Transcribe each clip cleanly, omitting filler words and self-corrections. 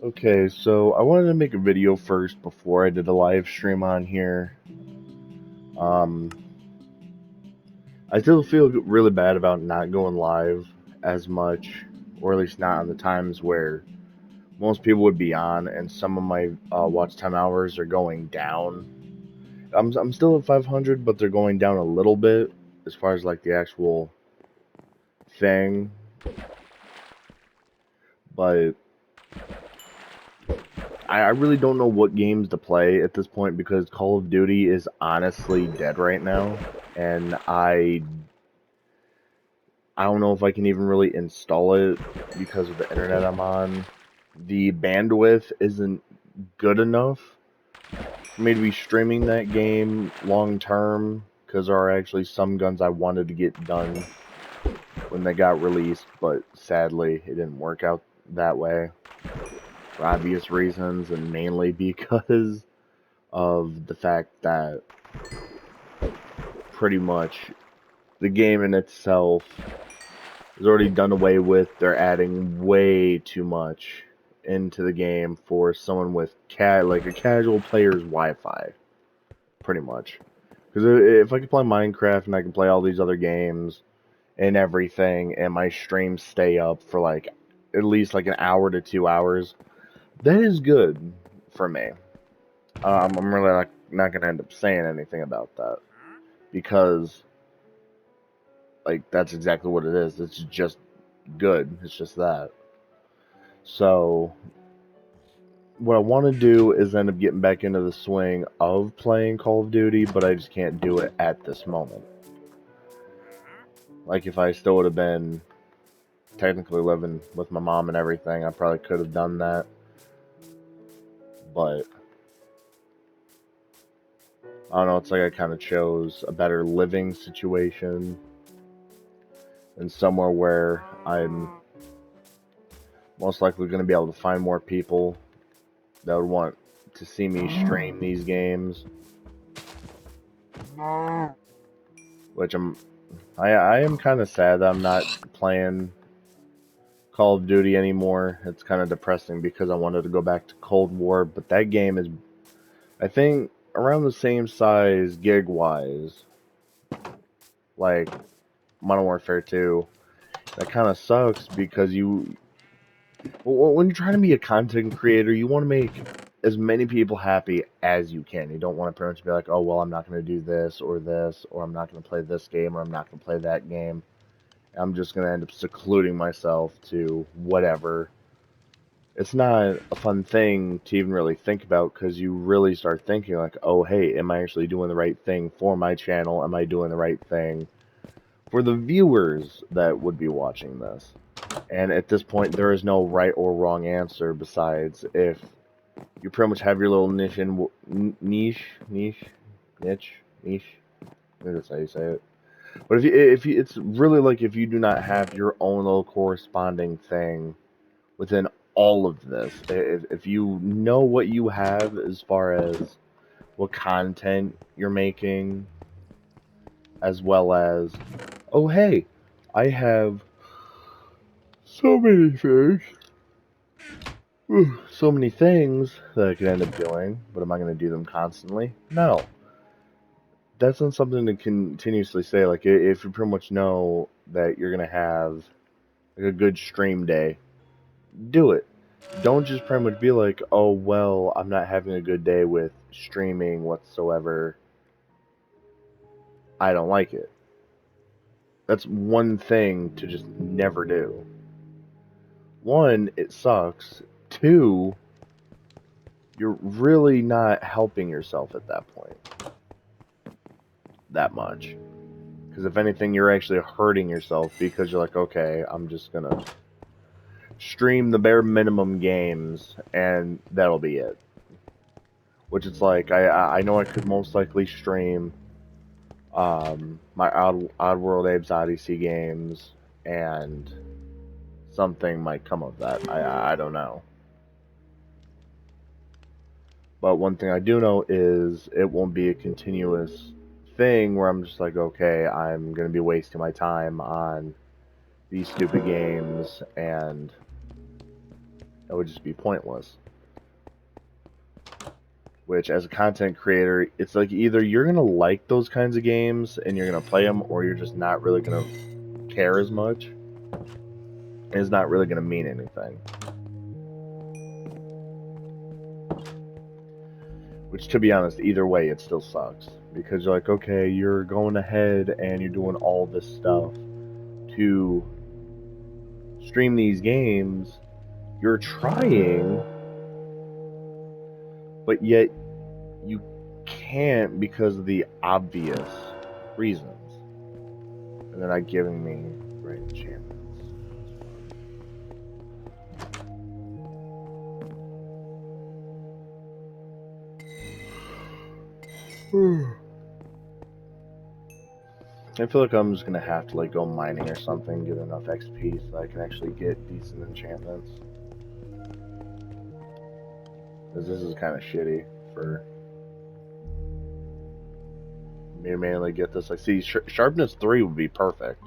Okay, so I wanted to make a video first before I did a live stream on here. Um, I still feel really bad about not going live as much, or at least not on the times where most people would be on, and some of my watch time hours are going down. I'm still at 500, but they're going down a little bit as far as like the actual thing. But I really don't know what games to play at this point because Call of Duty is honestly dead right now, and I don't know if I can even really install it because of the internet I'm on. The bandwidth isn't good enough for me to be streaming that game long term because there are actually some guns I wanted to get done when they got released, but sadly it didn't work out that way for obvious reasons, and mainly because of the fact that pretty much the game in itself is already done away with. They're adding way too much into the game for someone with like a casual player's Wi-Fi, pretty much. Because if I could play Minecraft and I can play all these other games and everything, and my streams stay up for like at least like an hour to 2 hours, that is good for me. I'm really not gonna end up saying anything about that because like that's exactly what it is. It's just good. It's just that. So what I want to do is end up getting back into the swing of playing Call of Duty, but I just can't do it at this moment. Like if I still would have been technically living with my mom and everything, I probably could have done that. But I don't know, it's like I kind of chose a better living situation and somewhere where I'm most likely going to be able to find more people that would want to see me stream these games, which I am kind of sad that I'm not playing Call of Duty anymore. It's kind of depressing because I wanted to go back to Cold War, but that game is, I think, around the same size gig wise, like Modern Warfare 2. That kind of sucks because when you're trying to be a content creator, you want to make as many people happy as you can. You don't want to pretty much be like, oh, well, I'm not going to do this, or I'm not going to play this game, or I'm not going to play that game. I'm just going to end up secluding myself to whatever. It's not a fun thing to even really think about because you really start thinking like, oh, hey, am I actually doing the right thing for my channel? Am I doing the right thing for the viewers that would be watching this? And at this point, there is no right or wrong answer besides if you pretty much have your little niche and niche. I think that's how you say it. But it's really like if you do not have your own little corresponding thing within all of this, if you know what you have as far as what content you're making, as well as, oh hey, I have so many things, so many things that I could end up doing, but am I going to do them constantly? No. That's not something to continuously say. Like, if you pretty much know that you're going to have like, a good stream day, do it. Don't just pretty much be like, oh, well, I'm not having a good day with streaming whatsoever. I don't like it. That's one thing to just never do. One, it sucks. Two, you're really not helping yourself at that point that much. Because if anything, you're actually hurting yourself because you're like, okay, I'm just gonna stream the bare minimum games and that'll be it. Which it's like, I know I could most likely stream my Oddworld Abe's Odyssey games and something might come of that. I don't know. But one thing I do know is it won't be a continuous thing where I'm just like, okay, I'm going to be wasting my time on these stupid games and That would just be pointless. Which, as a content creator, it's like either you're gonna like those kinds of games and you're gonna play them, or you're just not really gonna care as much. And it's not really gonna mean anything. Which, to be honest, either way, it still sucks. Because you're like, okay, you're going ahead and you're doing all this stuff to stream these games. You're trying, but yet you can't because of the obvious reasons. And they're not giving me great enchantments. I feel like I'm just gonna have to like go mining or something, get enough XP so I can actually get decent enchantments. Because this is kind of shitty for me to mainly get this. Like, see, sharpness 3 would be perfect.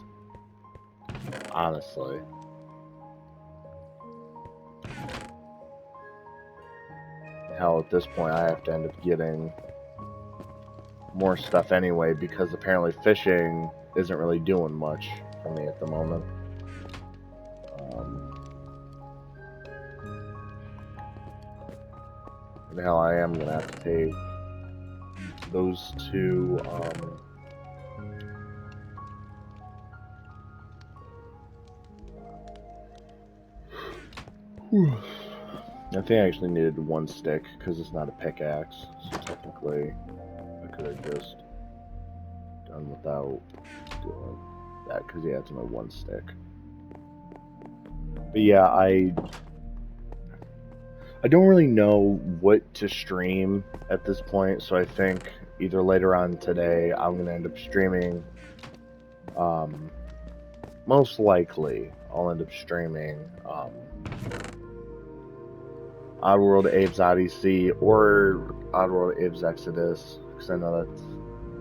Honestly. Hell, at this point, I have to end up getting more stuff anyway, because apparently fishing isn't really doing much for me at the moment. And hell, I am gonna have to take those two. I think I actually needed one stick because it's not a pickaxe, so technically I could have just done without doing that, because yeah, it's my one stick. But yeah, I don't really know what to stream at this point, so I think either later on today I'm gonna end up streaming. Most likely I'll end up streaming Oddworld Abe's Odyssey or Oddworld Abe's Exodus, because I know that's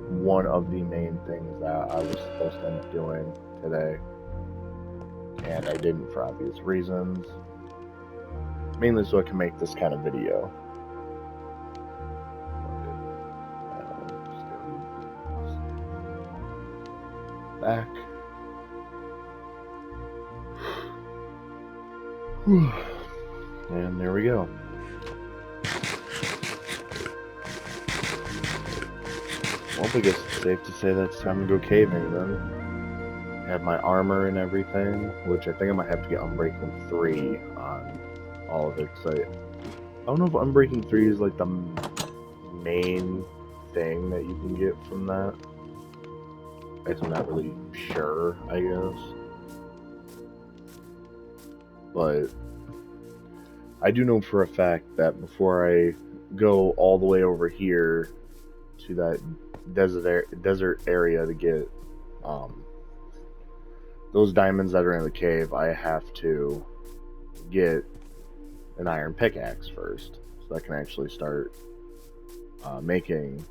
one of the main things that I was supposed to end up doing today, and I didn't for obvious reasons. Mainly so I can make this kind of video. Back. And there we go. Well, I guess it's safe to say that's time to go caving then. I have my armor and everything, which I think I might have to get Unbreaking 3 on all of it, because I don't know if Unbreaking 3 is like the main thing that you can get from that. I guess I'm not really sure, I guess. But I do know for a fact that before I go all the way over here to that desert area to get those diamonds that are in the cave, I have to get an iron pickaxe first, so I can actually start making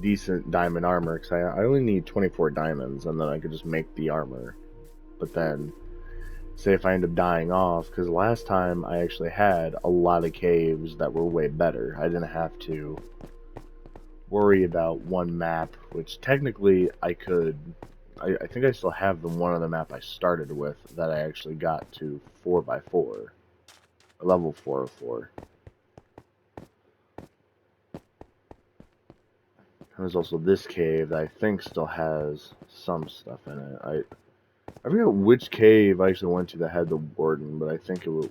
decent diamond armor, because I only need 24 diamonds, and then I could just make the armor. But then, say if I end up dying off, because last time I actually had a lot of caves that were way better. I didn't have to worry about one map, which technically I could. I think I still have the one other map I started with that I actually got to 4x4, or level 404. There's also this cave that I think still has some stuff in it. I forget which cave I actually went to that had the warden, but I think it was.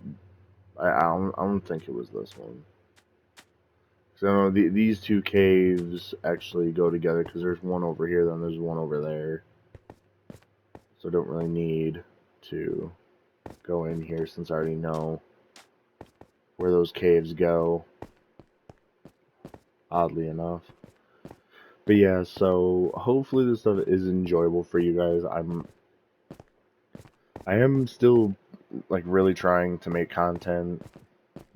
I don't think it was this one. So these two caves actually go together, because there's one over here, then there's one over there. So I don't really need to go in here since I already know where those caves go, oddly enough. But yeah, so hopefully this stuff is enjoyable for you guys. I am still like really trying to make content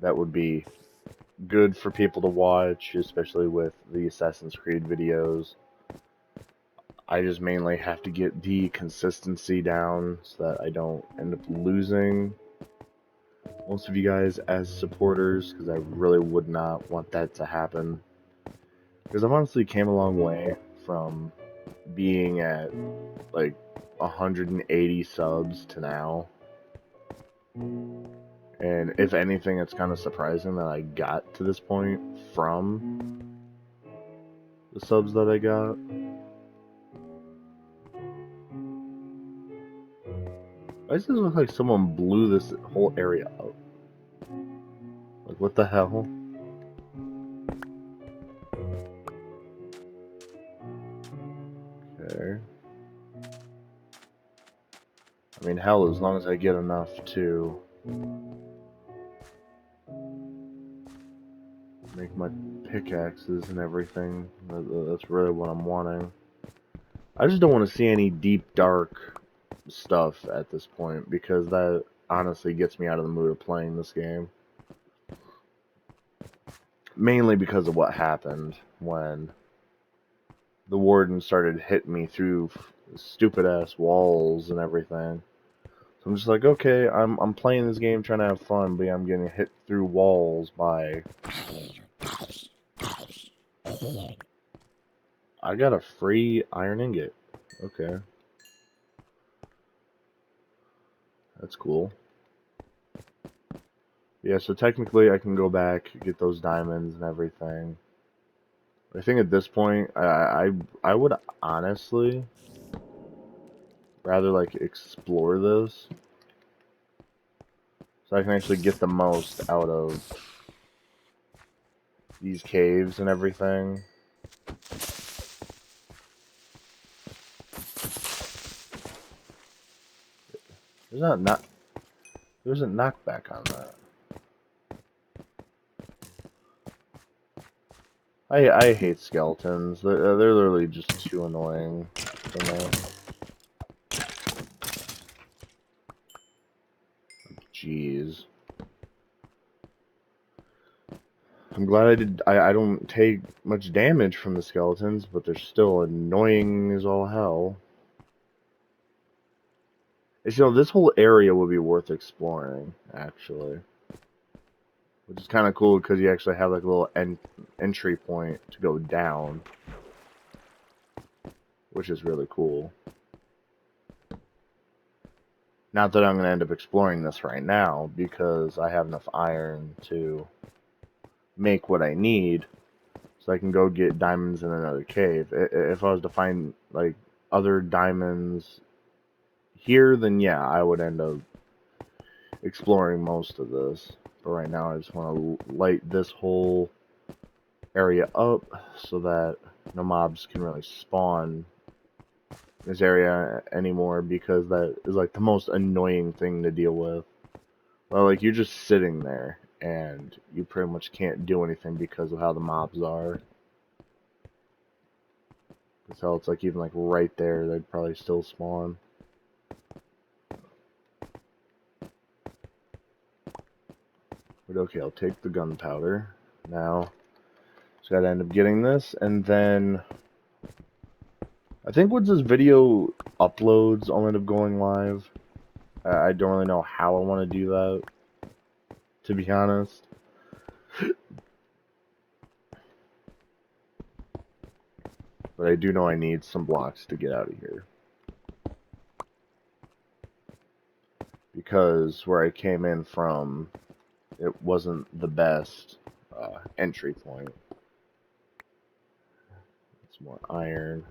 that would be good for people to watch, especially with the Assassin's Creed videos. I just mainly have to get the consistency down so that I don't end up losing most of you guys as supporters, because I really would not want that to happen. Because I've honestly came a long way from being at like 180 subs to now. And if anything, it's kind of surprising that I got to this point from the subs that I got. Why does this look like someone blew this whole area up? Like, what the hell? Okay. I mean, hell, as long as I get enough to make my pickaxes and everything, that's really what I'm wanting. I just don't want to see any deep, dark stuff at this point, because that honestly gets me out of the mood of playing this game. Mainly because of what happened when the warden started hitting me through stupid ass walls and everything. So I'm just like, okay, I'm playing this game trying to have fun, but I'm getting hit through walls by. I got a free iron ingot. Okay, that's cool. Yeah, so technically I can go back, get those diamonds and everything. I think at this point, I would honestly rather like explore this, so I can actually get the most out of these caves and everything. There's a knockback on that. I hate skeletons. They're literally just too annoying for me. Jeez. I'm glad I don't take much damage from the skeletons, but they're still annoying as all hell. It's, this whole area would be worth exploring, actually. Which is kind of cool because you actually have like a little entry point to go down. Which is really cool. Not that I'm going to end up exploring this right now, because I have enough iron to make what I need, so I can go get diamonds in another cave. If I was to find, like, other diamonds here, then yeah, I would end up exploring most of this. But right now, I just want to light this whole area up so that no mobs can really spawn in this area anymore, because that is like the most annoying thing to deal with. Well, like, you're just sitting there and you pretty much can't do anything because of how the mobs are. So it's like even like right there, they'd probably still spawn. But okay, I'll take the gunpowder. Now, just gotta end up getting this, and then I think once this video uploads, I'll end up going live. I don't really know how I want to do that, to be honest. But I do know I need some blocks to get out of here. Because where I came in from, it wasn't the best entry point. It's more iron.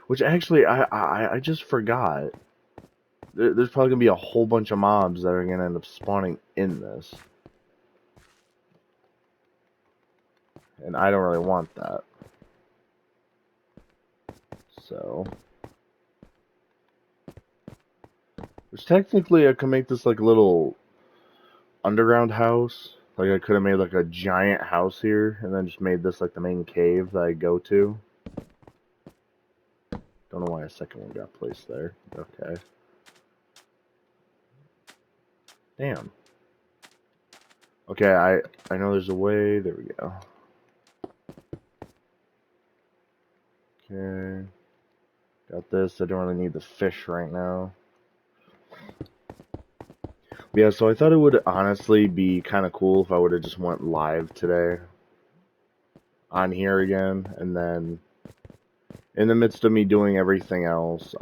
Which actually, I just forgot. There's probably going to be a whole bunch of mobs that are going to end up spawning in this. And I don't really want that. So. Which technically I could make this like a little underground house. Like I could have made like a giant house here and then just made this like the main cave that I go to. Don't know why a second one got placed there. Okay. Damn. Okay, I know there's a way. There we go. Okay. Got this. I don't really need the fish right now. Yeah, so I thought it would honestly be kind of cool if I would have just went live today on here again, and then in the midst of me doing everything else,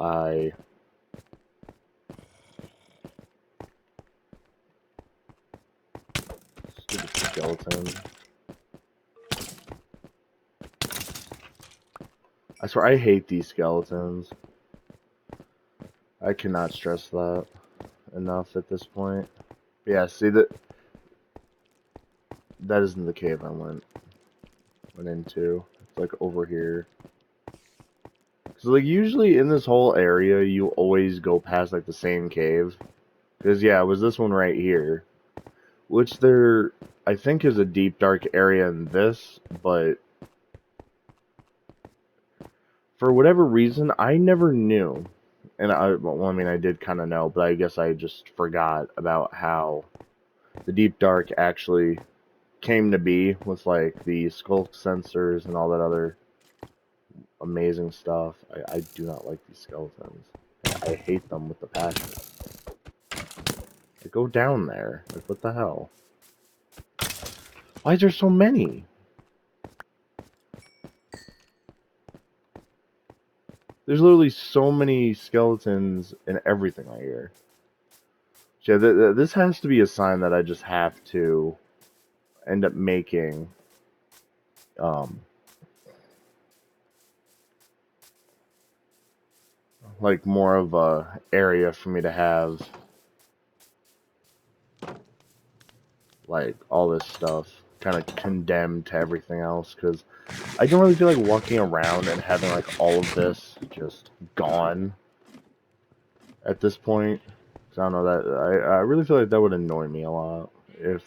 stupid skeleton. I swear, I hate these skeletons. I cannot stress that enough at this point. Yeah, see that isn't the cave I went into. It's like over here. So like usually in this whole area, you always go past like the same cave. Cause yeah, it was this one right here, which there I think is a deep dark area in this, but for whatever reason, I never knew. And well, I mean, I did kind of know, but I guess I just forgot about how the deep dark actually came to be with like the skulk sensors and all that other amazing stuff. I do not like these skeletons. I hate them with the passion. Like, go down there. Like, what the hell? Why is there so many? There's literally so many skeletons in everything right here. Yeah, this has to be a sign that I just have to end up making um like more of a area for me to have like all this stuff kind of condemned to everything else, because I don't really feel like walking around and having like all of this just gone at this point. So I don't know, that I really feel like that would annoy me a lot if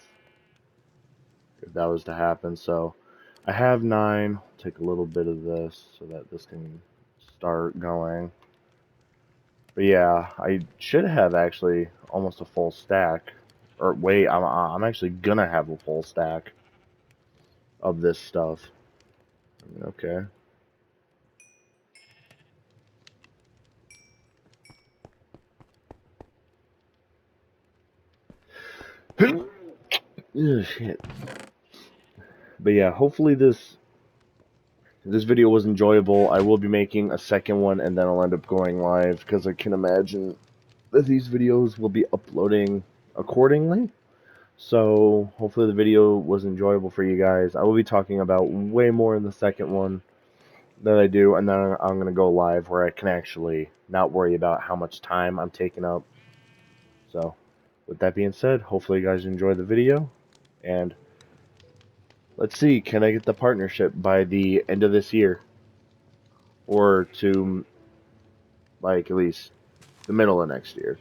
that was to happen. So I have 9. Take a little bit of this so that this can start going. But yeah, I should have actually almost a full stack. Or wait, I'm actually gonna have a full stack of this stuff. Okay. Ugh, shit. But yeah, hopefully this video was enjoyable. I will be making a second one, and then I'll end up going live, because I can imagine that these videos will be uploading accordingly. So hopefully the video was enjoyable for you guys. I will be talking about way more in the second one than I do, and then I'm going to go live where I can actually not worry about how much time I'm taking up. So with that being said, hopefully you guys enjoy the video, and let's see, can I get the partnership by the end of this year? Or to, like, at least the middle of next year.